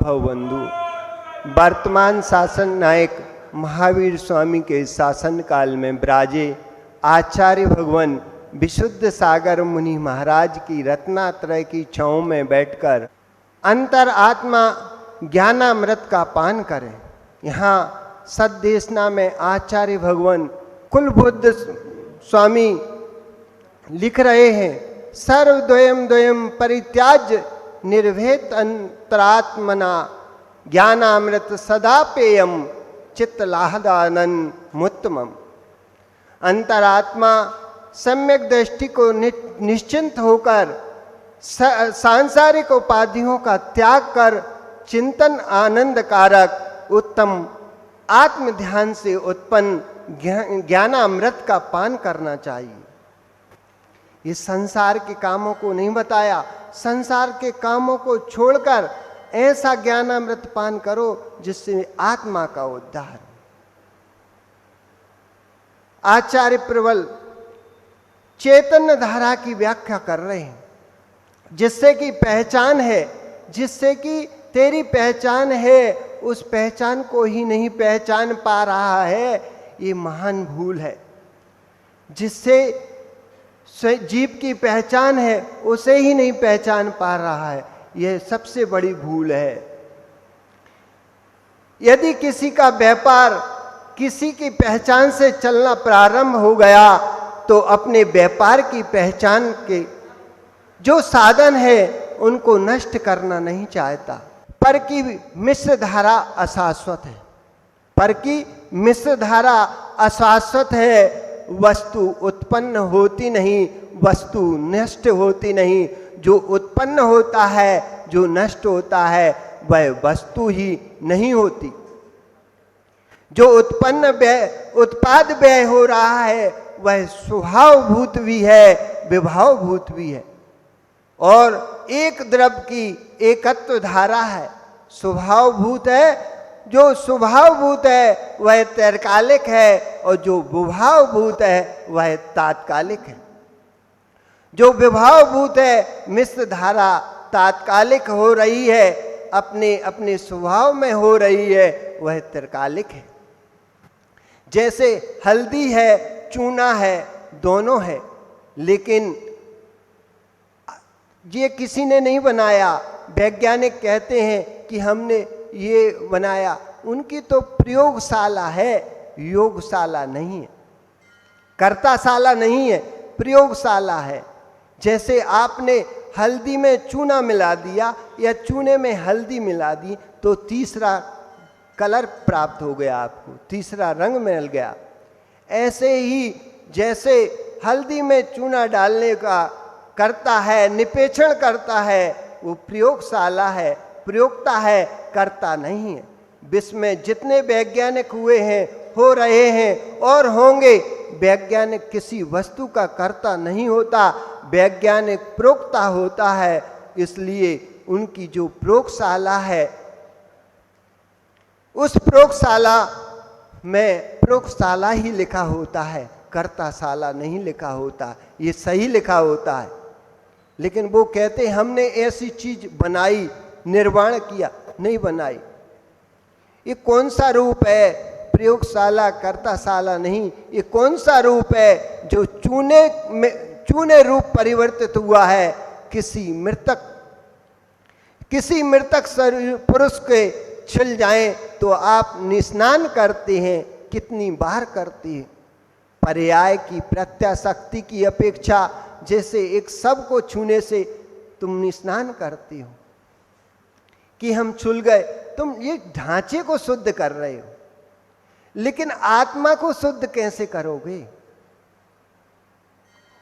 भव बंधु। वर्तमान शासन नायक महावीर स्वामी के शासन काल में विराजे आचार्य भगवान विशुद्ध सागर मुनि महाराज की रत्नात्रय की छांव में बैठकर अंतर आत्मा ज्ञानामृत का पान करें। यहाँ सद्देशना में आचार्य भगवान कुलबुद्ध स्वामी लिख रहे हैं, सर्वद्वयम द्वयम परित्याज्य निर्भेद अंतरात्मना ज्ञानामृत सदा पेयम चित्तलाहदानंद मुत्तमम। अंतरात्मा सम्यक दृष्टि को निश्चिंत होकर सांसारिक उपाधियों का त्याग कर चिंतन आनंद कारक उत्तम आत्म ध्यान से उत्पन्न ज्ञानामृत का पान करना चाहिए। ये संसार के कामों को नहीं बताया, संसार के कामों को छोड़कर ऐसा ज्ञानामृत पान करो जिससे आत्मा का उद्धार। आचार्य प्रबल चैतन्य धारा की व्याख्या कर रहे हैं, जिससे कि पहचान है, जिससे कि तेरी पहचान है, उस पहचान को ही नहीं पहचान पा रहा है, ये महान भूल है। जिससे जीव की पहचान है उसे ही नहीं पहचान पा रहा है, यह सबसे बड़ी भूल है। यदि किसी का व्यापार किसी की पहचान से चलना प्रारंभ हो गया तो अपने व्यापार की पहचान के जो साधन है उनको नष्ट करना नहीं चाहता। पर की मिश्र धारा अशाश्वत है, पर की मिश्र धारा अशाश्वत है। वस्तु उत्पन्न होती नहीं, वस्तु नष्ट होती नहीं। जो उत्पन्न होता है, जो नष्ट होता है, वह वस्तु ही नहीं होती। जो उत्पाद व्यय हो रहा है वह स्वभावभूत भी है, विभावभूत भी है। और एक द्रव्य की एकत्व धारा है, स्वभावभूत है। जो स्वभावभूत है वह तैरकालिक है और जो विभावभूत है वह तात्कालिक है। जो विभावभूत है मिश्र धारा तात्कालिक हो रही है, अपने अपने स्वभाव में हो रही है, वह तैरकालिक है। जैसे हल्दी है, चूना है, दोनों है, लेकिन ये किसी ने नहीं बनाया। वैज्ञानिक कहते हैं कि हमने ये बनाया, उनकी तो प्रयोगशाला है, योगशाला नहीं है, कर्ताशाला नहीं है, प्रयोगशाला है। जैसे आपने हल्दी में चूना मिला दिया या चूने में हल्दी मिला दी तो तीसरा कलर प्राप्त हो गया, आपको तीसरा रंग मिल गया। ऐसे ही जैसे हल्दी में चूना डालने का करता है, निपेक्षण करता है, वो प्रयोगशाला है, प्रयोक्ता है, करता नहीं है। विश्व में जितने वैज्ञानिक हुए हैं, हो रहे हैं और होंगे, वैज्ञानिक किसी वस्तु का कर्ता नहीं होता, वैज्ञानिक प्रोक्ता होता है। इसलिए उनकी जो प्रयोगशाला है, उस प्रयोगशाला में प्रयोगशाला ही लिखा होता है, कर्ताशाला नहीं लिखा होता। ये सही लिखा होता है, लेकिन वो कहते हमने ऐसी चीज बनाई, निर्माण किया, नहीं बनाई। ये कौन सा रूप है? प्रयोगशाला, कर्ताशाला नहीं। ये कौन सा रूप है जो चूने रूप परिवर्तित हुआ है? किसी मृतक पुरुष के छिल जाएं तो आप निस्नान करते हैं, कितनी बार करते हैं? पर्याय की प्रत्याशक्ति की अपेक्षा जैसे एक शव को छूने से तुम निस्नान करते हो कि हम छुल गए, तुम ये ढांचे को शुद्ध कर रहे हो, लेकिन आत्मा को शुद्ध कैसे करोगे?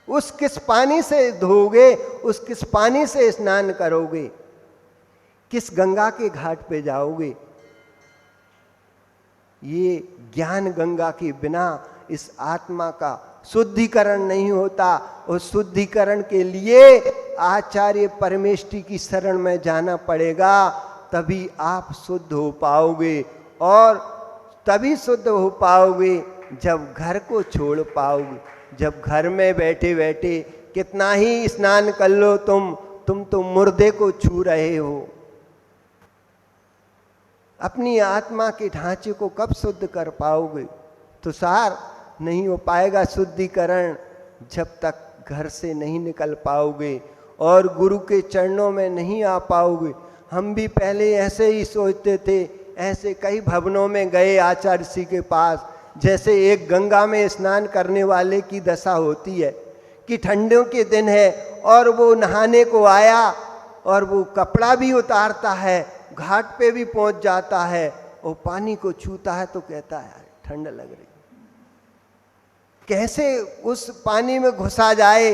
उस किस पानी से धोगे, उस किस पानी से स्नान करोगे, किस गंगा के घाट पे जाओगे? ये ज्ञान गंगा के बिना इस आत्मा का शुद्धिकरण नहीं होता। उस शुद्धिकरण के लिए आचार्य परमेष्टि की शरण में जाना पड़ेगा, तभी आप शुद्ध हो पाओगे। और तभी शुद्ध हो पाओगे जब घर को छोड़ पाओगे। जब घर में बैठे बैठे कितना ही स्नान कर लो तुम तो मुर्दे को छू रहे हो। अपनी आत्मा के ढांचे को कब शुद्ध कर पाओगे? तुषार, नहीं हो पाएगा शुद्धिकरण जब तक घर से नहीं निकल पाओगे और गुरु के चरणों में नहीं आ पाओगे। हम भी पहले ऐसे ही सोचते थे, ऐसे कई भवनों में गए आचार्य जी के पास, जैसे एक गंगा में स्नान करने वाले की दशा होती है कि ठंडियों के दिन है और वो नहाने को आया और वो कपड़ा भी उतारता है, घाट पे भी पहुंच जाता है और पानी को छूता है तो कहता है ठंड लग रही। कैसे उस पानी में घुसा जाए,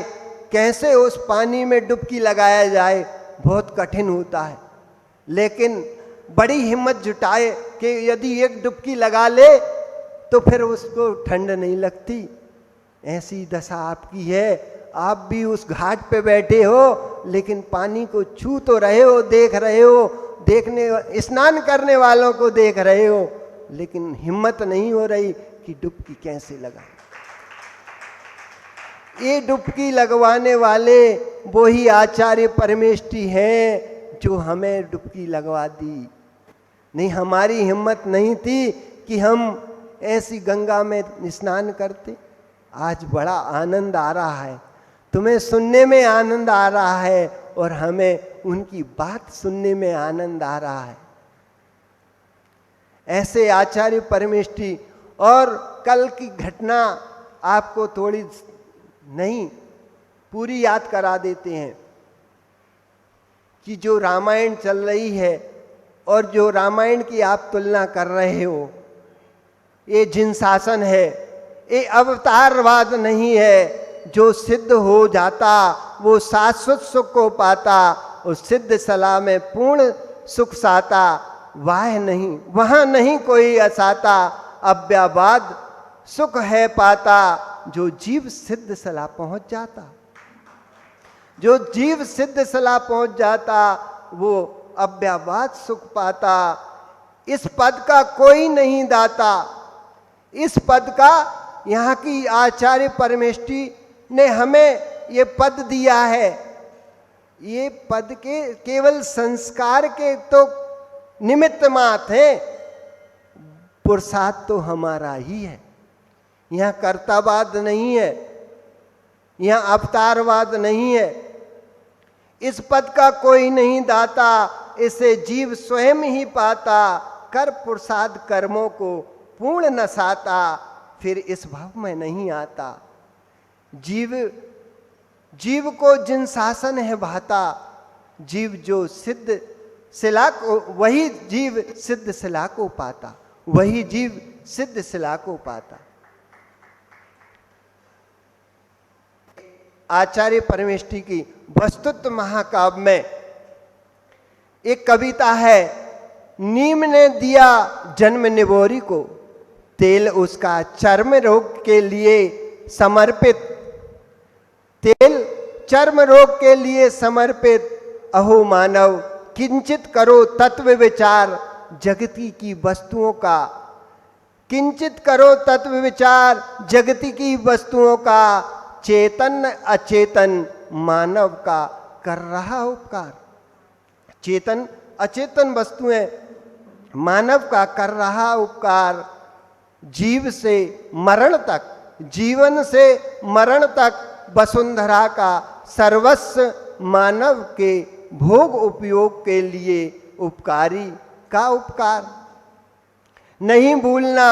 कैसे उस पानी में डुबकी लगाया जाए, बहुत कठिन होता है। लेकिन बड़ी हिम्मत जुटाए कि यदि एक डुबकी लगा ले तो फिर उसको ठंड नहीं लगती। ऐसी दशा आपकी है। आप भी उस घाट पे बैठे हो लेकिन पानी को छू तो रहे हो, देख रहे हो, देखने स्नान करने वालों को देख रहे हो, लेकिन हिम्मत नहीं हो रही कि डुबकी कैसे लगाए। ये डुबकी लगवाने वाले वो ही आचार्य परमेष्ठी हैं जो हमें डुबकी लगवा दी। नहीं, हमारी हिम्मत नहीं थी कि हम ऐसी गंगा में स्नान करते। आज बड़ा आनंद आ रहा है, तुम्हें सुनने में आनंद आ रहा है और हमें उनकी बात सुनने में आनंद आ रहा है। ऐसे आचार्य परमेष्ठी। और कल की घटना आपको थोड़ी नहीं पूरी याद करा देते हैं कि जो रामायण चल रही है और जो रामायण की आप तुलना कर रहे हो, ये जिन शासन है, ये अवतारवाद नहीं है। जो सिद्ध हो जाता वो शाश्वत सुख को पाता, उस सिद्ध सलाह में पूर्ण सुख साता। वाह नहीं, वहां नहीं कोई असाता, अव्यावाद सुख है पाता। जो जीव सिद्ध सलाह पहुंच जाता, जो जीव सिद्ध सलाह पहुंच जाता वो अव्यावाद सुख पाता। इस पद का कोई नहीं दाता। इस पद का यहाँ की आचार्य परमेष्ठी ने हमें ये पद दिया है। ये पद के केवल संस्कार के तो निमित्त मात्र हैं, पुरुषार्थ तो हमारा ही है। यहाँ कर्तावाद नहीं है, यहाँ अवतारवाद नहीं है। इस पद का कोई नहीं दाता, इसे जीव स्वयं ही पाता। कर पुरुषार्थ कर्मों को पूर्ण नसाता, फिर इस भाव में नहीं आता। जीव को जिन शासन है भाता, जीव जो सिद्ध शिला को, वही जीव सिद्ध शिला को पाता, वही जीव सिद्ध शिला को पाता। आचार्य परमेष्ठी की वस्तुत्व महाकाव्य में एक कविता है। नीम ने दिया जन्म निबोरी को, तेल उसका चर्म रोग के लिए समर्पित। तेल चर्म रोग के लिए समर्पित। अहो मानव किंचित करो तत्व विचार जगती की वस्तुओं का। किंचित करो तत्व विचार जगती की वस्तुओं का। चेतन अचेतन मानव का कर रहा उपकार। चेतन अचेतन वस्तुएं मानव का कर रहा उपकार। जीव से मरण तक, जीवन से मरण तक वसुंधरा का सर्वस्व मानव के भोग उपयोग के लिए उपकारी का उपकार। नहीं भूलना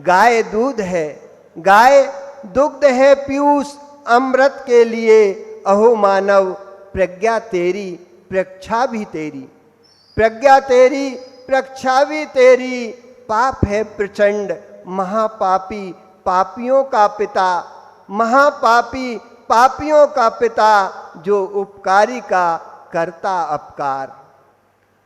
गाय दूध है, गाय दुग्ध है पीयूष अमृत के लिए। अहो मानव प्रज्ञा तेरी प्रक्षा भी तेरी, प्रज्ञा तेरी प्रक्षा भी तेरी। पाप है प्रचंड महापापी पापियों का पिता, महापापी पापियों का पिता। जो उपकारी का करता उपकार,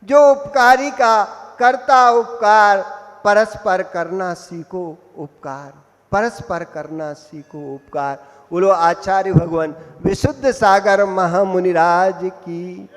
जो उपकारी का करता उपकार। परस्पर करना सीखो उपकार, परस्पर करना सीखो उपकार। बोलो आचार्य भगवान विशुद्ध सागर महामुनिराज की।